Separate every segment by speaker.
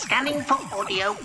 Speaker 1: Scanning for audio.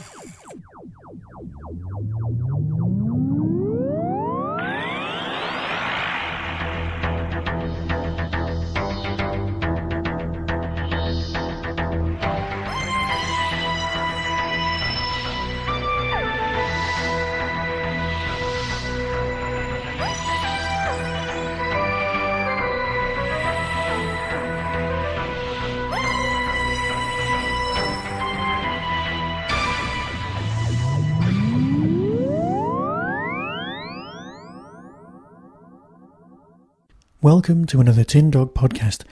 Speaker 2: Welcome to another Tin Dog podcast,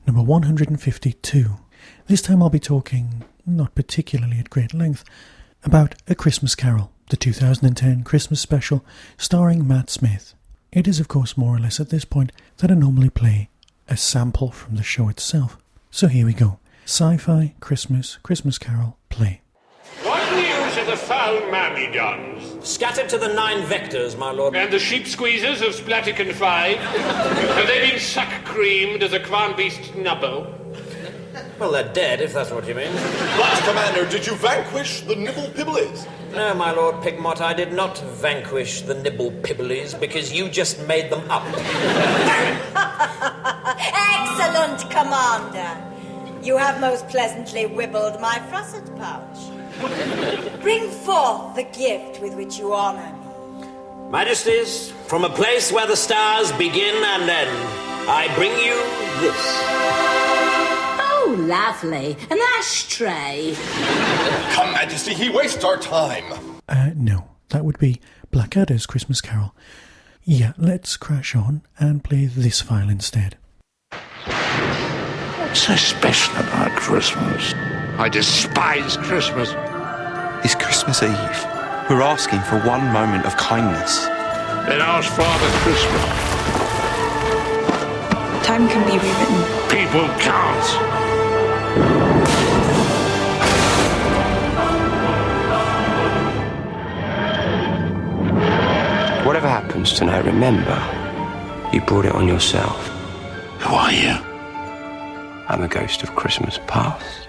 Speaker 2: number 152. This time I'll be talking, not particularly at great length, about A Christmas Carol, the 2010 Christmas special starring Matt Smith. It is of course more or less at this point that I normally play a sample from the show itself. So here we go. Sci-Fi Christmas Carol play.
Speaker 3: What news of the foul myrmidons?
Speaker 4: Scattered to the 9 vectors, my lord.
Speaker 3: And the sheep squeezers of Splaticon 5? Have they been suck-creamed as a Quan Beast Nubbo?
Speaker 4: Well, they're dead, if that's what you mean.
Speaker 5: But, Commander, did you vanquish the Nibble Pibblies?
Speaker 4: No, my lord Pigmot, I did not vanquish the Nibble Pibblies because you just made them up.
Speaker 6: Excellent, Commander. You have most pleasantly wibbled my frosset pouch. Bring forth the gift with which you honor me.
Speaker 4: Majesties, from a place where the stars begin and end, I bring you this.
Speaker 7: Oh, lovely. An ashtray.
Speaker 5: Come, Majesty, he wastes our time.
Speaker 2: No, that would be Blackadder's Christmas Carol. Yeah, let's crash on and play this file instead.
Speaker 8: What's so special about Christmas? I despise Christmas.
Speaker 9: It's Christmas Eve. We're asking for one moment of kindness.
Speaker 8: Then ask Father Christmas.
Speaker 10: Time can be rewritten.
Speaker 8: People can't.
Speaker 11: Whatever happens tonight, remember, you brought it on yourself.
Speaker 8: Who are you?
Speaker 11: I'm a ghost of Christmas past.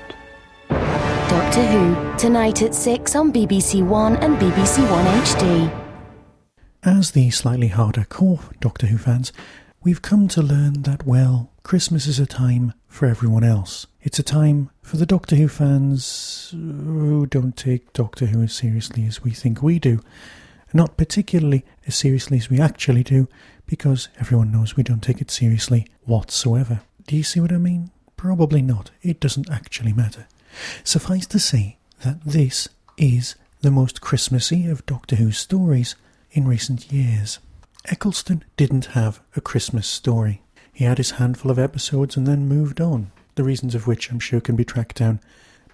Speaker 12: Doctor Who, tonight at 6 on BBC One and BBC One HD.
Speaker 2: As the slightly harder core Doctor Who fans, we've come to learn that, well, Christmas is a time for everyone else. It's a time for the Doctor Who fans who don't take Doctor Who as seriously as we think we do. Not particularly as seriously as we actually do, because everyone knows we don't take it seriously whatsoever. Do you see what I mean? Probably not. It doesn't actually matter. Suffice to say that this is the most Christmassy of Doctor Who stories in recent years. Eccleston didn't have a Christmas story. He had his handful of episodes and then moved on, the reasons of which I'm sure can be tracked down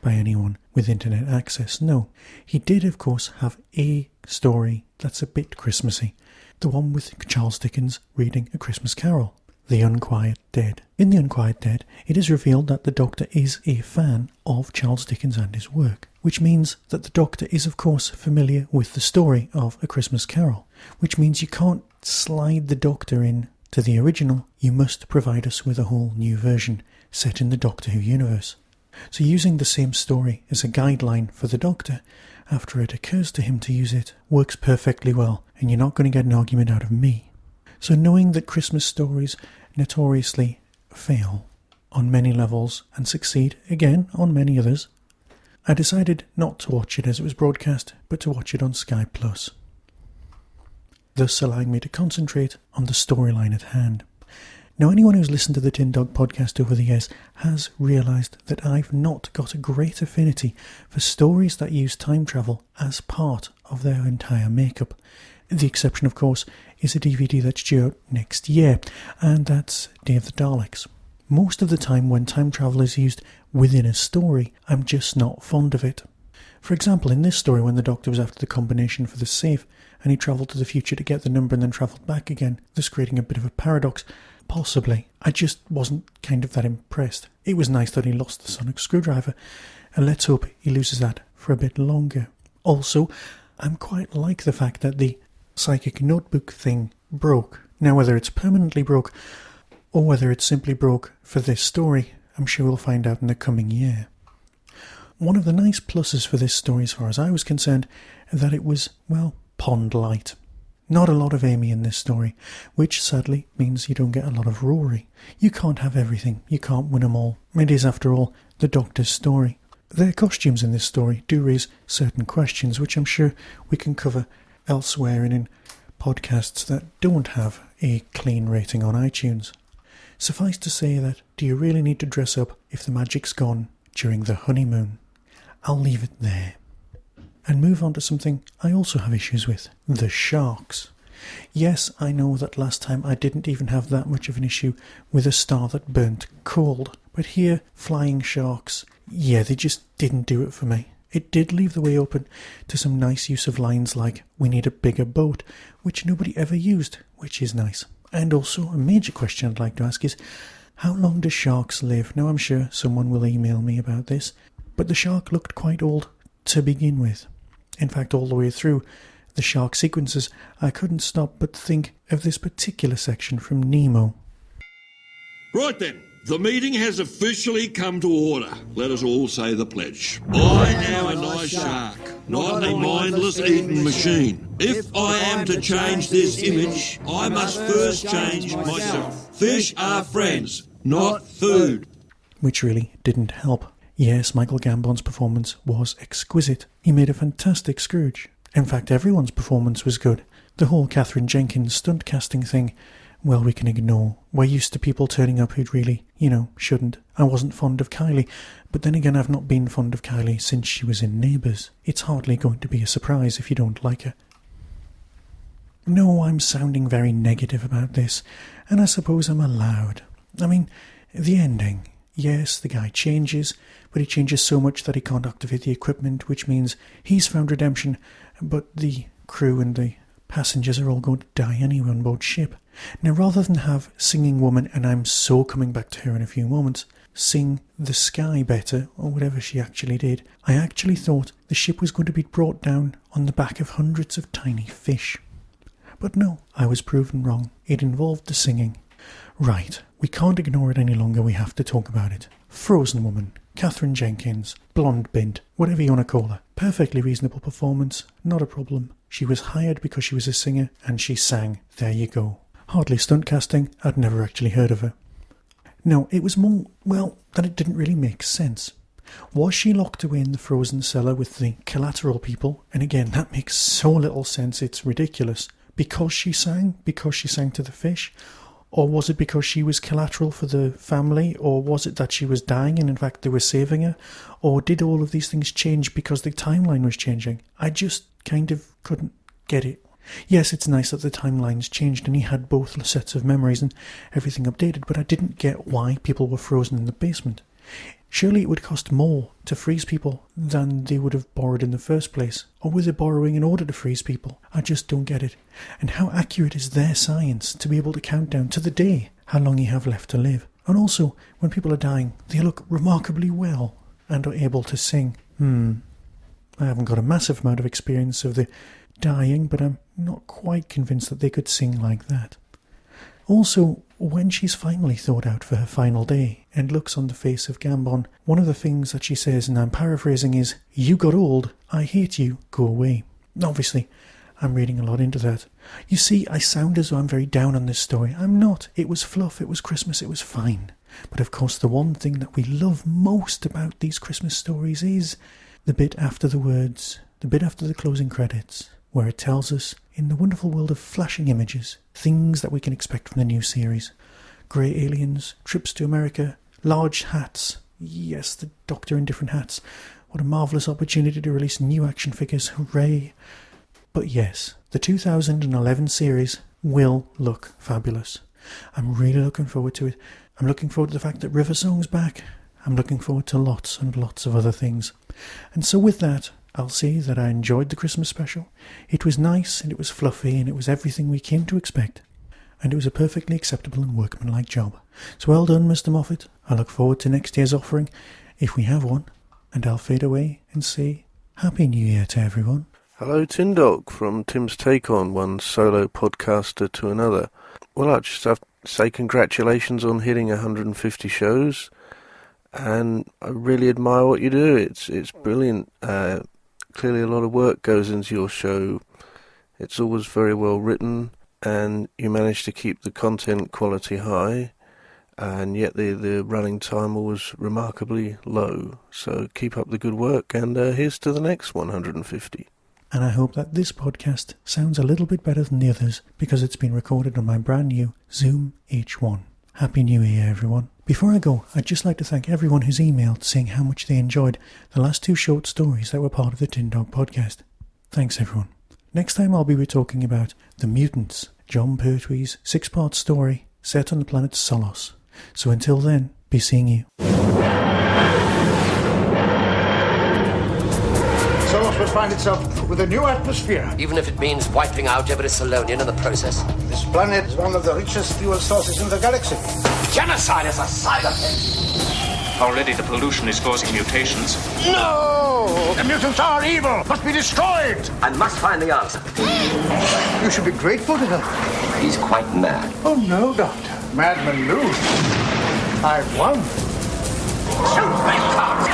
Speaker 2: by anyone with internet access. No, he did of course have a story that's a bit Christmassy, the one with Charles Dickens reading A Christmas Carol. The Unquiet Dead. In The Unquiet Dead, it is revealed that the Doctor is a fan of Charles Dickens and his work, which means that the Doctor is of course familiar with the story of A Christmas Carol, which means you can't slide the Doctor in to the original, you must provide us with a whole new version set in the Doctor Who universe. So using the same story as a guideline for the Doctor, after it occurs to him to use it, works perfectly well, and you're not going to get an argument out of me. So knowing that Christmas stories notoriously fail on many levels and succeed again on many others, I decided not to watch it as it was broadcast, but to watch it on Sky Plus, thus allowing me to concentrate on the storyline at hand. Now, anyone who's listened to the Tin Dog podcast over the years has realised that I've not got a great affinity for stories that use time travel as part of their entire makeup. The exception, of course, is a DVD that's due out next year, and that's Day of the Daleks. Most of the time when time travel is used within a story, I'm just not fond of it. For example, in this story, when the Doctor was after the combination for the safe, and he travelled to the future to get the number and then travelled back again, thus creating a bit of a paradox, possibly, I just wasn't kind of that impressed. It was nice that he lost the sonic screwdriver, and let's hope he loses that for a bit longer. Also, I'm quite like the fact that the psychic notebook thing broke. Now, whether it's permanently broke or whether it simply broke for this story, I'm sure we'll find out in the coming year. One of the nice pluses for this story, as far as I was concerned, that it was, well, pond light. Not a lot of Amy in this story, which sadly means you don't get a lot of Rory. You can't have everything, you can't win them all. It is, after all, the Doctor's story. Their costumes in this story do raise certain questions, which I'm sure we can cover elsewhere and in podcasts that don't have a clean rating on iTunes. Suffice to say that, do you really need to dress up if the magic's gone during the honeymoon? I'll leave it there. And move on to something I also have issues with, the sharks. Yes, I know that last time I didn't even have that much of an issue with a star that burnt cold, but here, flying sharks, yeah, they just didn't do it for me. It did leave the way open to some nice use of lines like, we need a bigger boat, which nobody ever used, which is nice. And also, a major question I'd like to ask is, how long do sharks live? Now, I'm sure someone will email me about this, but the shark looked quite old to begin with. In fact, all the way through the shark sequences, I couldn't stop but think of this particular section from Nemo.
Speaker 1: Right then, the meeting has officially come to order. Let us all say the pledge. I am a nice shark, not a mindless eating machine. If I am to change this image, I must first change myself. Fish are friends, not food.
Speaker 2: Which really didn't help. Yes, Michael Gambon's performance was exquisite. He made a fantastic Scrooge. In fact, everyone's performance was good. The whole Catherine Jenkins stunt casting thing, well, we can ignore. We're used to people turning up who'd really, shouldn't. I wasn't fond of Kylie, but then again, I've not been fond of Kylie since she was in Neighbours. It's hardly going to be a surprise if you don't like her. No, I'm sounding very negative about this, and I suppose I'm allowed. I mean, the ending. Yes, the guy changes, but he changes so much that he can't activate the equipment, which means he's found redemption, but the crew and the passengers are all going to die anyway on board ship. Now, rather than have Singing Woman, and I'm so coming back to her in a few moments, sing The Sky better, or whatever she actually did, I actually thought the ship was going to be brought down on the back of hundreds of tiny fish. But no, I was proven wrong. It involved the singing. Right, we can't ignore it any longer, we have to talk about it. Frozen Woman, Catherine Jenkins, Blonde Bint, whatever you want to call her. Perfectly reasonable performance, not a problem. She was hired because she was a singer, and she sang. There you go. Hardly stunt casting, I'd never actually heard of her. No, it was more, well, that it didn't really make sense. Was she locked away in the frozen cellar with the collateral people? And again, that makes so little sense, it's ridiculous. Because she sang to the fish? Or was it because she was collateral for the family? Or was it that she was dying and in fact they were saving her? Or did all of these things change because the timeline was changing? I just kind of couldn't get it. Yes, it's nice that the timelines changed and he had both sets of memories and everything updated, but I didn't get why people were frozen in the basement. Surely it would cost more to freeze people than they would have borrowed in the first place. Or were they borrowing in order to freeze people? I just don't get it. And how accurate is their science to be able to count down to the day how long you have left to live? And also, when people are dying, they look remarkably well and are able to sing. I haven't got a massive amount of experience of the dying, but I'm not quite convinced that they could sing like that. Also, when she's finally thawed out for her final day and looks on the face of Gambon, one of the things that she says, and I'm paraphrasing, is, "You got old, I hate you, go away." Obviously, I'm reading a lot into that. You see, I sound as though I'm very down on this story. I'm not. It was fluff, it was Christmas, it was fine. But of course, the one thing that we love most about these Christmas stories is the bit after the words, the bit after the closing credits, where it tells us, in the wonderful world of flashing images, things that we can expect from the new series. Grey aliens, trips to America, large hats. Yes, the Doctor in different hats. What a marvellous opportunity to release new action figures, hooray. But yes, the 2011 series will look fabulous. I'm really looking forward to it. I'm looking forward to the fact that River Song's back. I'm looking forward to lots and lots of other things. And so with that, I'll say that I enjoyed the Christmas special. It was nice, and it was fluffy, and it was everything we came to expect. And it was a perfectly acceptable and workmanlike job. So well done, Mr. Moffat. I look forward to next year's offering, if we have one. And I'll fade away and say Happy New Year to everyone.
Speaker 10: Hello, Tin Dog from Tim's Take On, one solo podcaster to another. Well, I just have to say congratulations on hitting 150 shows. and I really admire what you do. It's brilliant. Clearly a lot of work goes into your show. It's always very well written, and you manage to keep the content quality high, and yet the running time was remarkably low. So keep up the good work, and here's to the next 150.
Speaker 2: And I hope that this podcast sounds a little bit better than the others because it's been recorded on my brand new Zoom H1. Happy New Year, everyone. Before I go, I'd just like to thank everyone who's emailed saying how much they enjoyed the last 2 short stories that were part of the Tin Dog podcast. Thanks, everyone. Next time I'll be talking about The Mutants, John Pertwee's 6-part story set on the planet Solos. So until then, be seeing you.
Speaker 13: Solos will find itself with a new atmosphere.
Speaker 14: Even if it means wiping out every Solonian in the process.
Speaker 13: This planet is one of the richest fuel sources in the galaxy.
Speaker 14: Genocide is a side effect.
Speaker 15: Already the pollution is causing mutations.
Speaker 13: No! The mutants are evil! Must be destroyed!
Speaker 14: I must find the answer.
Speaker 13: You should be grateful to him.
Speaker 14: He's quite mad.
Speaker 13: Oh no, Doctor. Madmen lose. I've won.
Speaker 14: Shoot me, cops!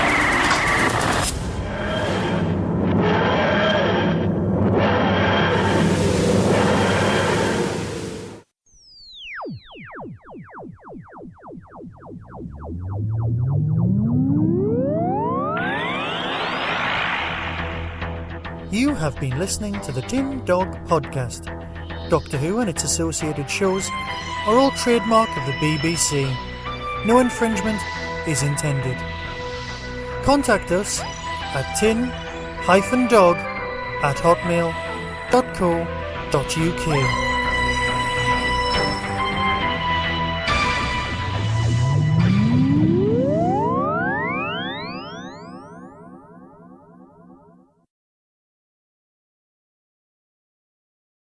Speaker 2: You have been listening to the Tin Dog Podcast. Doctor Who and its associated shows are all trademark of the BBC. No infringement is intended. Contact us at tin-dog@hotmail.co.uk.